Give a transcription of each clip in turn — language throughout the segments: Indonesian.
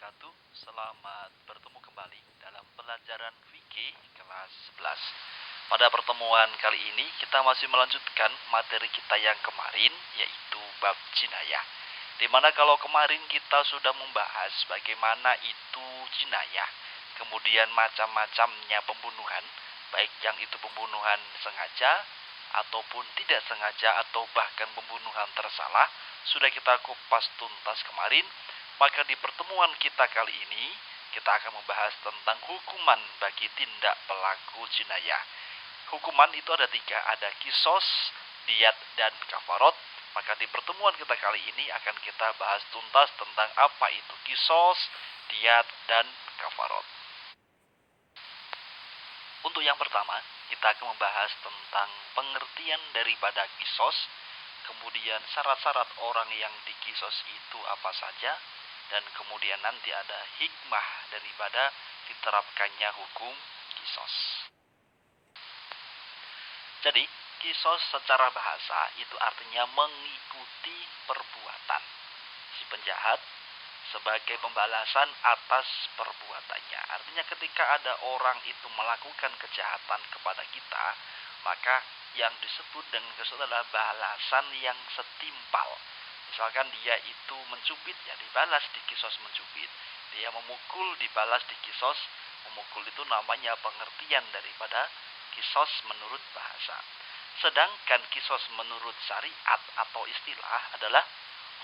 wabarakatuh. Selamat bertemu kembali dalam pelajaran fikih kelas 11. Pada pertemuan kali ini kita masih melanjutkan materi kita yang kemarin, yaitu bab jinayah. Dimana kalau kemarin kita sudah membahas bagaimana itu jinayah, kemudian macam-macamnya pembunuhan, baik yang itu pembunuhan sengaja ataupun tidak sengaja atau bahkan pembunuhan tersalah, sudah kita kupas tuntas kemarin. Maka di pertemuan kita kali ini, kita akan membahas tentang hukuman bagi tindak pelaku jinayah. Hukuman itu ada 3, ada kisos, diat, dan kafarot. Maka di pertemuan kita kali ini akan kita bahas tuntas tentang apa itu kisos, diat, dan kafarot. Untuk yang pertama, kita akan membahas tentang pengertian daripada kisos, kemudian syarat-syarat orang yang dikisos itu apa saja, dan kemudian nanti ada hikmah daripada diterapkannya hukum kisos. Jadi, kisos secara bahasa itu artinya mengikuti perbuatan si penjahat sebagai pembalasan atas perbuatannya. Artinya ketika ada orang itu melakukan kejahatan kepada kita, maka yang disebut dengan kisos adalah balasan yang setimpal. Misalkan dia itu mencubit, ya dibalas di kisos mencubit. Dia memukul, dibalas di kisos memukul. Itu namanya pengertian daripada kisos menurut bahasa. Sedangkan kisos menurut syariat atau istilah adalah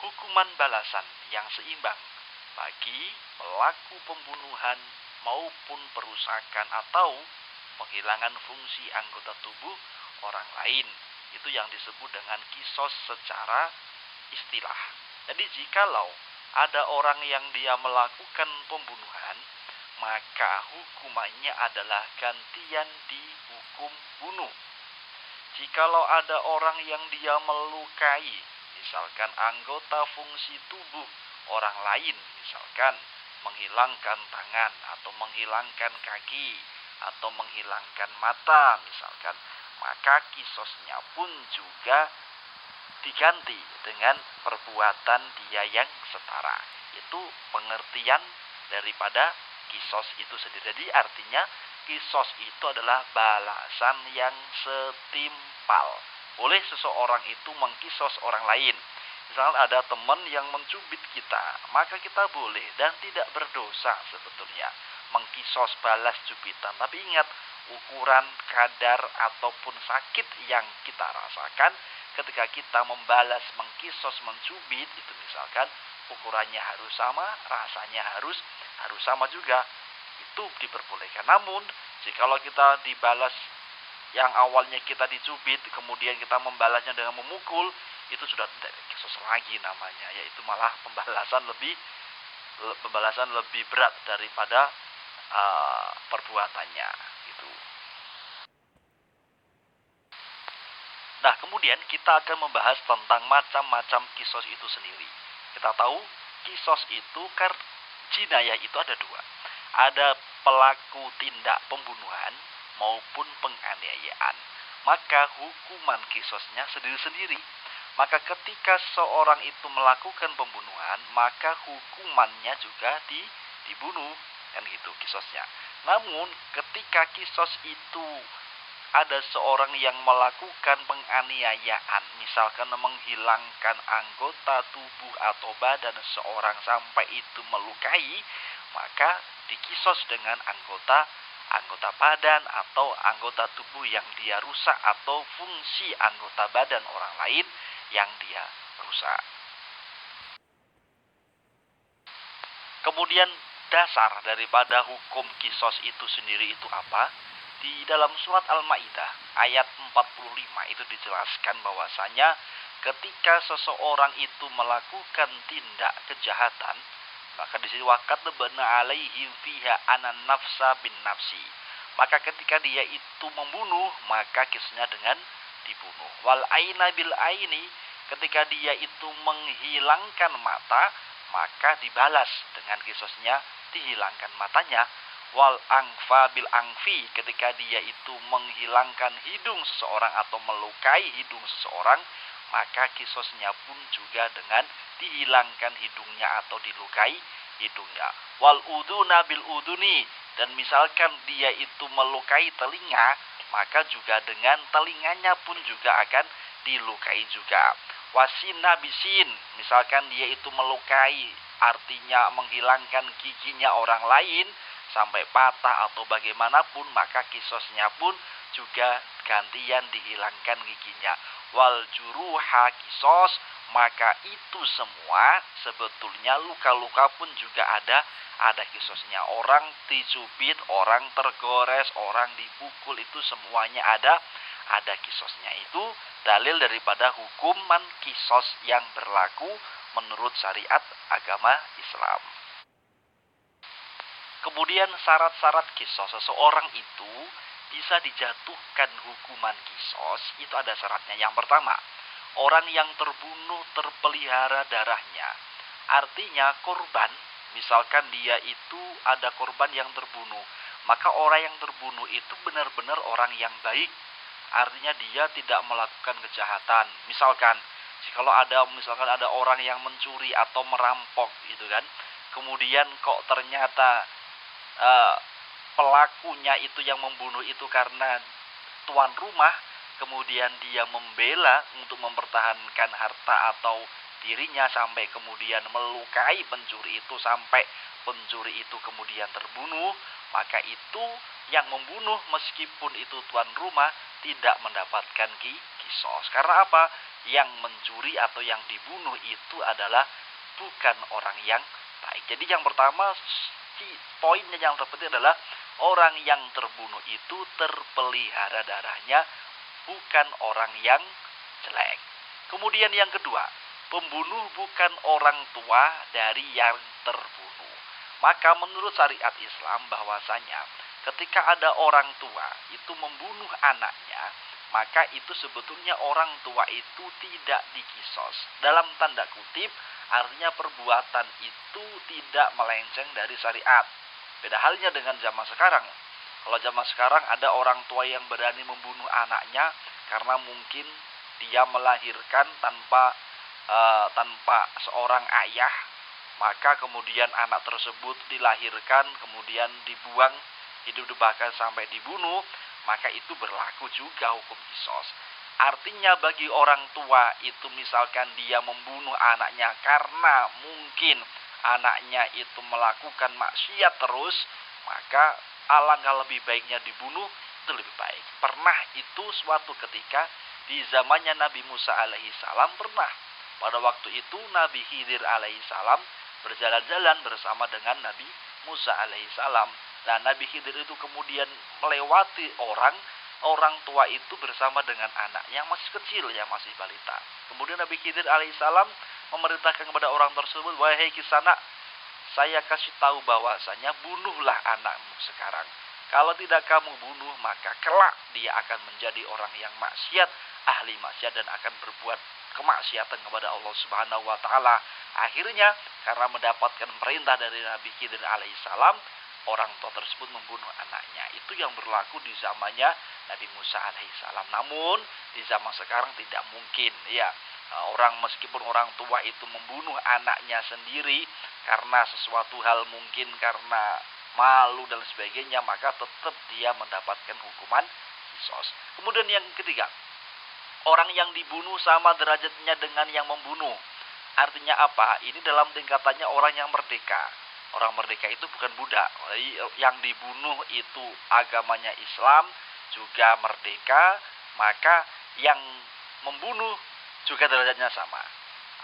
hukuman balasan yang seimbang bagi pelaku pembunuhan maupun perusakan atau penghilangan fungsi anggota tubuh orang lain. Itu yang disebut dengan kisos secara istilah. Jadi jikalau ada orang yang dia melakukan pembunuhan, maka hukumannya adalah gantian dihukum bunuh. Jikalau ada orang yang dia melukai, misalkan anggota fungsi tubuh orang lain, misalkan menghilangkan tangan atau menghilangkan kaki atau menghilangkan mata misalkan, maka kisosnya pun juga diganti dengan perbuatan dia yang setara. Itu pengertian daripada kisos itu sendiri. Jadi artinya kisos itu adalah balasan yang setimpal. Boleh seseorang itu mengkisos orang lain. Misalnya ada teman yang mencubit kita, maka kita boleh dan tidak berdosa sebetulnya mengkisos balas cubitan. Tapi ingat, ukuran, kadar, ataupun sakit yang kita rasakan ketika kita membalas, mengkisos, mencubit, itu misalkan ukurannya harus sama, rasanya harus sama juga, itu diperbolehkan. Namun jikalau kita dibalas yang awalnya kita dicubit, kemudian kita membalasnya dengan memukul, itu sudah tidak kisos lagi namanya, yaitu malah pembalasan lebih berat daripada perbuatannya gitu. Nah, kemudian kita akan membahas tentang macam-macam kisos itu sendiri. Kita tahu kisos itu jinayah itu ada 2. Ada pelaku tindak pembunuhan maupun penganiayaan. Maka hukuman kisosnya sendiri-sendiri. Maka ketika seorang itu melakukan pembunuhan, maka hukumannya juga dibunuh, kan gitu kisosnya. Namun ketika kisos itu ada seorang yang melakukan penganiayaan, misalkan menghilangkan anggota tubuh atau badan seorang sampai itu melukai, maka dikisos dengan anggota badan atau anggota tubuh yang dia rusak atau fungsi anggota badan orang lain yang dia rusak. Kemudian dasar daripada hukum kisos itu sendiri itu apa? Di dalam surat Al-Maidah ayat 45 itu dijelaskan bahwasanya ketika seseorang itu melakukan tindak kejahatan, maka di sini wakatabna alaihim fiha anan nafsa bin nafsi. Maka ketika dia itu membunuh, maka kisahnya dengan dibunuh. Wal aina bil aini, ketika dia itu menghilangkan mata, maka dibalas dengan kisosnya dihilangkan matanya. Wal angfa bil angfi, ketika dia itu menghilangkan hidung seseorang atau melukai hidung seseorang, maka kisosnya pun juga dengan dihilangkan hidungnya atau dilukai hidungnya. Wal uduna bil uduni, dan misalkan dia itu melukai telinga, maka juga dengan telinganya pun juga akan dilukai juga. Wasina bisin, misalkan dia itu melukai, artinya menghilangkan giginya orang lain sampai patah atau bagaimanapun, maka kisosnya pun juga gantian dihilangkan giginya. Wal juruha kisos, maka itu semua sebetulnya luka-luka pun juga ada kisosnya. Orang dicubit, orang tergores, orang dipukul, itu semuanya ada kisosnya. Itu dalil daripada hukuman kisos yang berlaku menurut syariat agama Islam. Kemudian syarat-syarat kisos seseorang itu bisa dijatuhkan hukuman kisos, itu ada syaratnya. Yang pertama, orang yang terbunuh terpelihara darahnya. Artinya korban, misalkan dia itu ada korban yang terbunuh, maka orang yang terbunuh itu benar-benar orang yang baik. Artinya dia tidak melakukan kejahatan. Misalkan ada orang yang mencuri atau merampok gitu kan. Kemudian kok ternyata pelakunya itu yang membunuh itu karena tuan rumah, kemudian dia membela untuk mempertahankan harta atau dirinya sampai kemudian melukai pencuri itu sampai pencuri itu kemudian terbunuh, maka itu yang membunuh meskipun itu tuan rumah tidak mendapatkan kisos. Karena apa? Yang mencuri atau yang dibunuh itu adalah bukan orang yang baik. Jadi yang pertama, poinnya yang terpenting adalah orang yang terbunuh itu terpelihara darahnya, bukan orang yang jelek. Kemudian yang kedua, pembunuh bukan orang tua dari yang terbunuh. Maka menurut syariat Islam bahwasanya ketika ada orang tua itu membunuh anaknya, maka itu sebetulnya orang tua itu tidak dikisos. Dalam tanda kutip, artinya perbuatan itu tidak melenceng dari syariat. Beda halnya dengan zaman sekarang. Kalau zaman sekarang ada orang tua yang berani membunuh anaknya karena mungkin dia melahirkan tanpa seorang ayah, maka kemudian anak tersebut dilahirkan kemudian dibuang hidup bahkan sampai dibunuh, maka itu berlaku juga hukum kisos. Artinya bagi orang tua itu misalkan dia membunuh anaknya karena mungkin anaknya itu melakukan maksiat terus, maka alangkah lebih baiknya dibunuh, itu lebih baik. Pernah itu suatu ketika di zamannya Nabi Musa alaihissalam, pernah pada waktu itu Nabi Khidir alaihissalam berjalan-jalan bersama dengan Nabi Musa alaihissalam. Nah, Nabi Khidir itu kemudian melewati orang tua itu bersama dengan anak yang masih kecil, yang masih balita. Kemudian Nabi Khidir alaihissalam memerintahkan kepada orang tersebut, wahai Kisana, saya kasih tahu bahwasanya bunuhlah anakmu sekarang. Kalau tidak kamu bunuh, maka kelak dia akan menjadi orang yang maksiat, ahli maksiat, dan akan berbuat kemaksiatan kepada Allah Subhanahu wa taala. Akhirnya karena mendapatkan perintah dari Nabi Khidir alaihissalam, orang tua tersebut membunuh anaknya. Itu yang berlaku di zamannya Nabi Musa alaihissalam. Namun di zaman sekarang tidak mungkin, ya. Meskipun orang tua itu membunuh anaknya sendiri karena sesuatu hal, mungkin karena malu dan sebagainya, maka tetap dia mendapatkan hukuman kisos. Kemudian yang ketiga, orang yang dibunuh sama derajatnya dengan yang membunuh. Artinya apa? Ini dalam tingkatannya orang yang merdeka. Orang merdeka itu bukan budak. Yang dibunuh itu agamanya Islam, juga merdeka, maka yang membunuh juga derajatnya sama.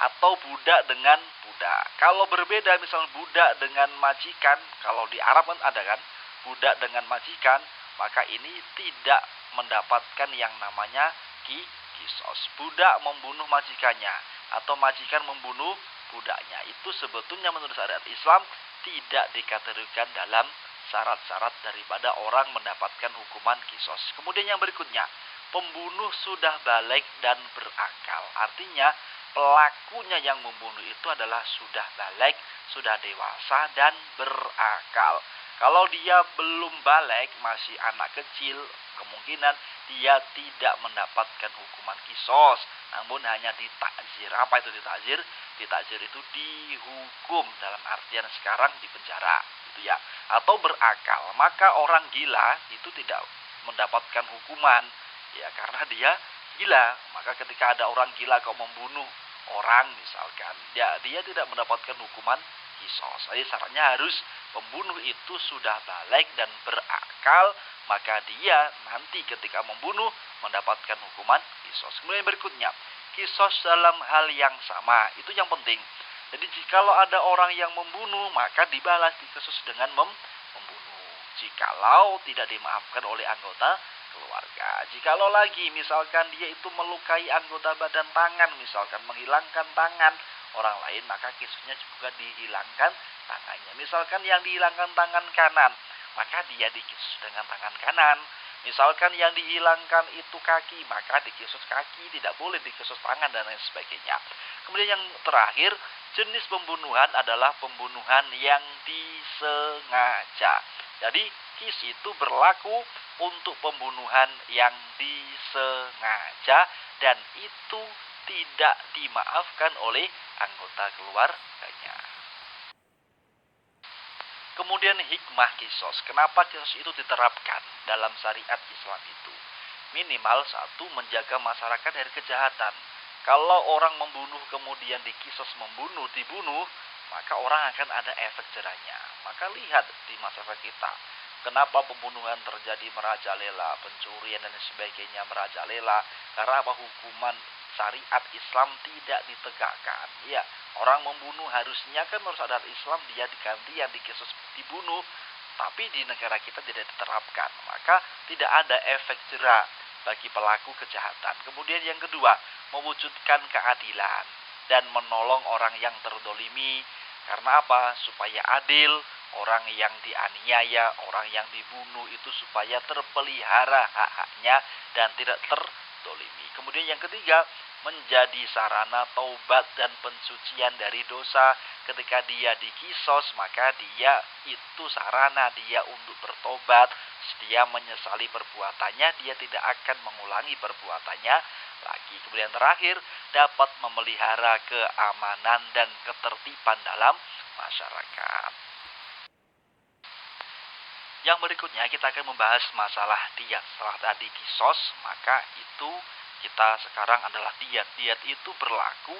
Atau budak dengan budak. Kalau berbeda, misalnya budak dengan majikan, kalau di Arab kan ada kan, budak dengan majikan, maka ini tidak mendapatkan yang namanya kisos. Budak membunuh majikannya atau majikan membunuh budaknya, itu sebetulnya menurut syariat Islam tidak dikategorikan dalam syarat-syarat daripada orang mendapatkan hukuman kisos. Kemudian yang berikutnya, pembunuh sudah balik dan berakal. Artinya pelakunya yang membunuh itu adalah sudah balik, sudah dewasa dan berakal. Kalau dia belum balik, masih anak kecil, kemungkinan dia tidak mendapatkan hukuman kisos, namun hanya ditakzir. Apa itu ditakzir? ditakzir itu dihukum, dalam artian sekarang di penjara gitu ya, atau berakal. Maka orang gila itu tidak mendapatkan hukuman ya, karena dia gila. Maka ketika ada orang gila kok membunuh orang misalkan, ya dia tidak mendapatkan hukuman kisos. Jadi syaratnya harus pembunuh itu sudah balik dan berakal, maka dia nanti ketika membunuh mendapatkan hukuman kisos. Kemudian berikutnya, kisos dalam hal yang sama, itu yang penting. Jadi jikalau ada orang yang membunuh, maka dibalas kisos dengan membunuh. Jikalau tidak dimaafkan oleh anggota keluarga. Jikalau lagi misalkan dia itu melukai anggota badan tangan, misalkan menghilangkan tangan orang lain, maka kisosnya juga dihilangkan tangannya. Misalkan yang dihilangkan tangan kanan, maka dia dikisos dengan tangan kanan. Misalkan yang dihilangkan itu kaki, maka dikisos kaki, tidak boleh dikisos tangan dan lain sebagainya. Kemudian yang terakhir, jenis pembunuhan adalah pembunuhan yang disengaja. Jadi kis itu berlaku untuk pembunuhan yang disengaja dan itu tidak dimaafkan oleh anggota keluarganya. Kemudian hikmah kisos. Kenapa kisos itu diterapkan dalam syariat Islam itu? Minimal satu, menjaga masyarakat dari kejahatan. Kalau orang membunuh kemudian dikisos membunuh, dibunuh, maka orang akan ada efek jerahnya. Maka lihat di masyarakat kita, kenapa pembunuhan terjadi merajalela, pencurian dan sebagainya merajalela? Karena apa? Hukuman syariat Islam tidak ditegakkan. Ya, orang membunuh harusnya kan menurut syariat Islam dia diganti yang dikisos dibunuh, tapi di negara kita tidak diterapkan. Maka tidak ada efek jerah bagi pelaku kejahatan. Kemudian yang kedua, mewujudkan keadilan dan menolong orang yang terdolimi. Karena apa? Supaya adil, orang yang dianiaya, orang yang dibunuh itu supaya terpelihara hak-haknya dan tidak terdolimi. Kemudian yang ketiga, menjadi sarana taubat dan pensucian dari dosa. Ketika dia dikisos, maka dia itu sarana dia untuk bertobat. Dia menyesali perbuatannya, dia tidak akan mengulangi perbuatannya lagi. Kemudian terakhir, dapat memelihara keamanan dan ketertiban dalam masyarakat. Yang berikutnya kita akan membahas masalah diyat. Setelah tadi kisos, maka itu kita sekarang adalah diyat. Diyat itu berlaku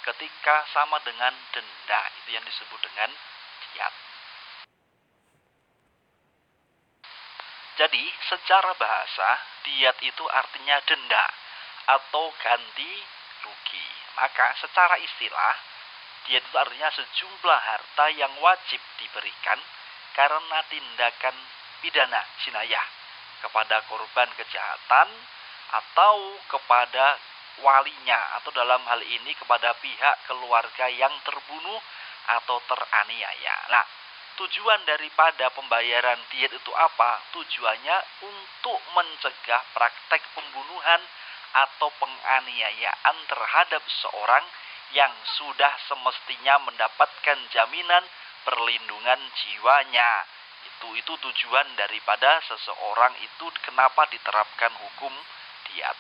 ketika sama dengan denda, itu yang disebut dengan diyat. Jadi secara bahasa diyat itu artinya denda atau ganti rugi. Maka secara istilah diyat itu artinya sejumlah harta yang wajib diberikan karena tindakan pidana jinayah kepada korban kejahatan atau kepada walinya, atau dalam hal ini kepada pihak keluarga yang terbunuh atau teraniaya. Nah, tujuan daripada pembayaran diyat itu apa? Tujuannya untuk mencegah praktek pembunuhan atau penganiayaan terhadap seorang yang sudah semestinya mendapatkan jaminan perlindungan jiwanya. Itu tujuan daripada seseorang itu kenapa diterapkan hukum diyat.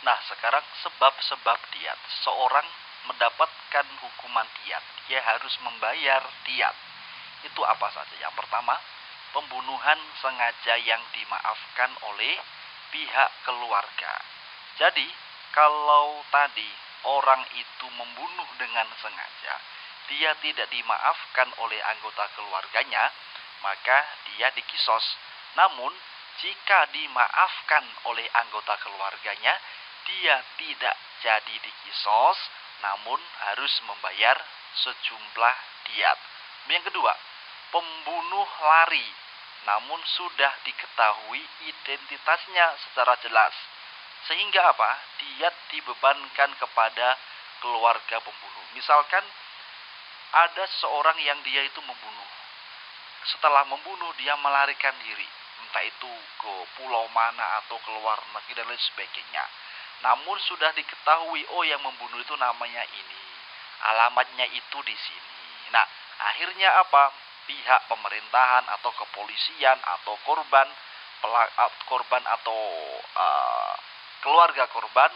Nah, sekarang sebab-sebab diyat. Seorang mendapatkan hukuman diyat, dia harus membayar diyat. Itu apa saja? Yang pertama, pembunuhan sengaja yang dimaafkan oleh pihak keluarga. Jadi, kalau tadi orang itu membunuh dengan sengaja, dia tidak dimaafkan oleh anggota keluarganya, maka dia dikisos. Namun, jika dimaafkan oleh anggota keluarganya, dia tidak jadi dikisos, namun harus membayar sejumlah diyat. Yang kedua, pembunuh lari, namun sudah diketahui identitasnya secara jelas. Sehingga apa? Diyat dibebankan kepada keluarga pembunuh. Misalkan ada seorang yang dia itu membunuh. Setelah membunuh dia melarikan diri, entah itu ke pulau mana atau ke luar negeri dan lain sebagainya. Namun sudah diketahui, oh yang membunuh itu namanya ini, alamatnya itu di sini. Nah, akhirnya apa? Pihak pemerintahan atau kepolisian atau korban atau keluarga korban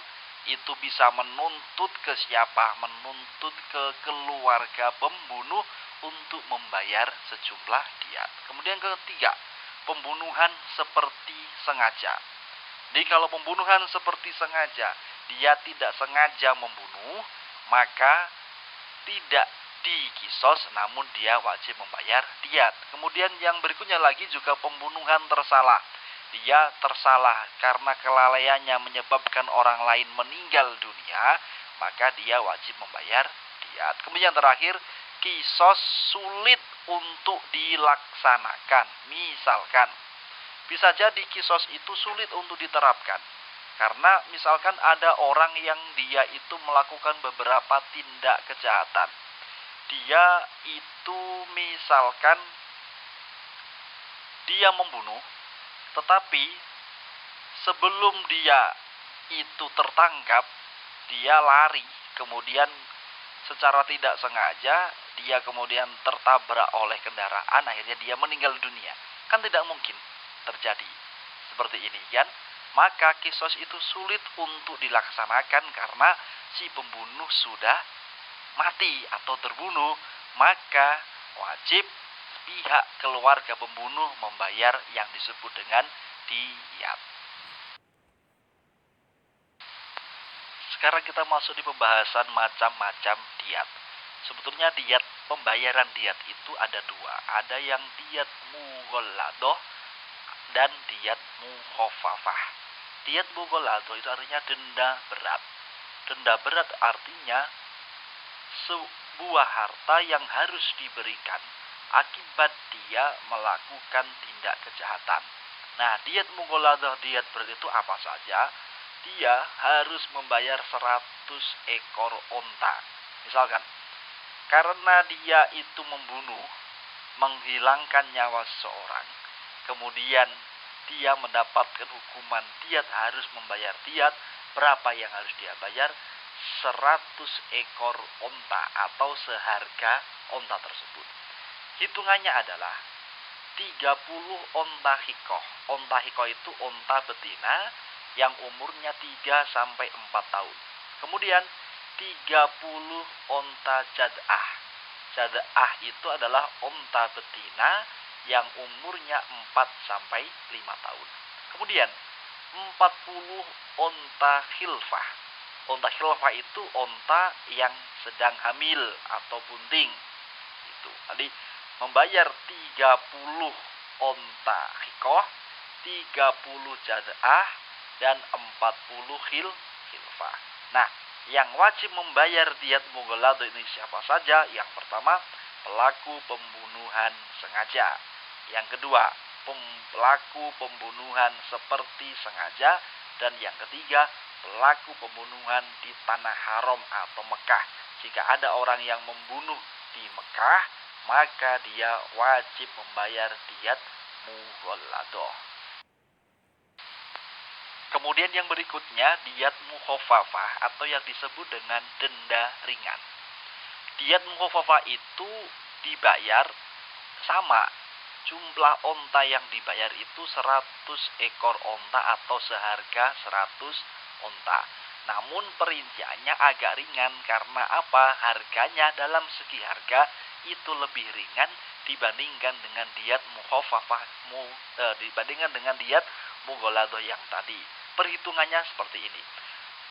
itu bisa menuntut ke siapa? Menuntut ke keluarga pembunuh untuk membayar sejumlah diat. Kemudian ketiga, pembunuhan seperti sengaja. Jadi kalau pembunuhan seperti sengaja, dia tidak sengaja membunuh, maka tidak dikisos, namun dia wajib membayar diat. Kemudian yang berikutnya lagi juga pembunuhan tersalah. Dia tersalah karena kelalaiannya menyebabkan orang lain meninggal dunia, maka dia wajib membayar diat. Kemudian terakhir, kisos sulit untuk dilaksanakan. Misalkan, bisa jadi kisos itu sulit untuk diterapkan. Karena misalkan ada orang yang dia itu melakukan beberapa tindak kejahatan. Dia itu misalkan dia membunuh, tetapi sebelum dia itu tertangkap, dia lari, kemudian secara tidak sengaja dia kemudian tertabrak oleh kendaraan, akhirnya dia meninggal dunia. Kan tidak mungkin terjadi seperti ini kan? Maka kisos itu sulit untuk dilaksanakan karena si pembunuh sudah mati atau terbunuh, maka wajib pihak keluarga pembunuh membayar yang disebut dengan diat. Sekarang kita masuk di pembahasan macam-macam diat. Sebetulnya diat, pembayaran diat itu ada dua. Ada yang diat mughalladah dan diat mukhafafah. Diat mughalladah itu artinya denda berat. Denda berat artinya sebuah harta yang harus diberikan akibat dia melakukan tindak kejahatan. Nah, diat mughalladah, diat berat itu apa saja? Dia harus membayar 100 ekor onta. Misalkan, karena dia itu membunuh, menghilangkan nyawa seseorang, kemudian dia mendapatkan hukuman diat, harus membayar diat. Berapa yang harus dia bayar? 100 ekor onta atau seharga onta tersebut. Hitungannya adalah 30 onta hikoh. Onta hikoh itu onta betina yang umurnya 3-4 tahun. Kemudian 30 onta jad'ah. Jad'ah itu adalah onta betina yang umurnya 4-5 tahun. Kemudian 40 onta khilfah. Onta khilfah itu onta yang sedang hamil atau bunting. Itu. Tadi membayar 30 onta hikoh, 30 jad'ah, dan 40 khilfah. Nah, yang wajib membayar diat mughalladah ini siapa saja? Yang pertama, pelaku pembunuhan sengaja. Yang kedua, pelaku pembunuhan seperti sengaja. Dan yang ketiga, pelaku pembunuhan di tanah haram atau Mekah. Jika ada orang yang membunuh di Mekah, maka dia wajib membayar diat mughalladah. Kemudian yang berikutnya, diat mukhafafah atau yang disebut dengan denda ringan. Diat mukhafafah itu dibayar sama. Jumlah onta yang dibayar itu 100 ekor onta atau seharga 100 onta. Namun perinciannya agak ringan karena apa? Harganya dalam segi harga itu lebih ringan dibandingkan dengan diat mukhafafah, dibandingkan dengan diat mughalladah yang tadi. Perhitungannya seperti ini.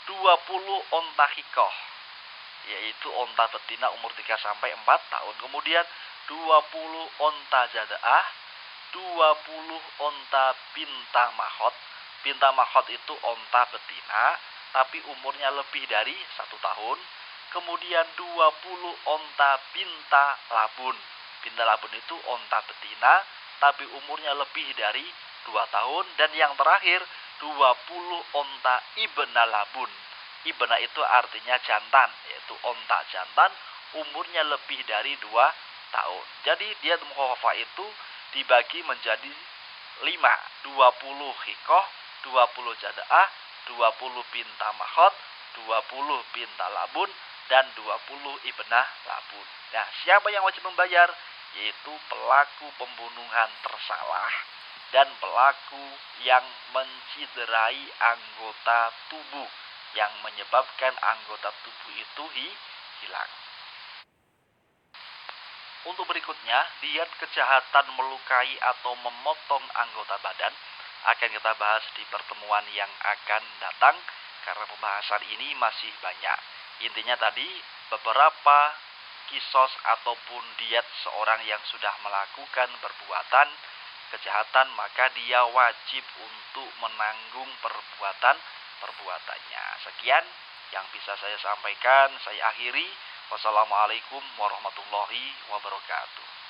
20 onta hikoh, yaitu onta betina umur 3-4 tahun. Kemudian 20 onta jada'ah, 20 onta binta mahot. Binta mahot itu onta betina, tapi umurnya lebih dari 1 tahun. Kemudian 20 onta binta labun. Binta labun itu onta betina, tapi umurnya lebih dari 2 tahun. Dan yang terakhir, 20 onta ibna labun. Ibna itu artinya jantan, yaitu onta jantan, umurnya lebih dari 2 tahun. Jadi diat mukhafafah itu dibagi menjadi 5, 20 hikoh, 20 jada'ah, 20 binta mahot, 20 binta labun, dan 20 ibnah labun. Nah, siapa yang wajib membayar? Yaitu pelaku pembunuhan tersalah dan pelaku yang menciderai anggota tubuh yang menyebabkan anggota tubuh itu hilang. Untuk berikutnya, diet kejahatan melukai atau memotong anggota badan akan kita bahas di pertemuan yang akan datang karena pembahasan ini masih banyak. Intinya tadi, beberapa kisos ataupun diet seorang yang sudah melakukan perbuatan kejahatan, maka dia wajib untuk menanggung perbuatannya. Sekian yang bisa saya sampaikan, saya akhiri. Wassalamualaikum warahmatullahi wabarakatuh.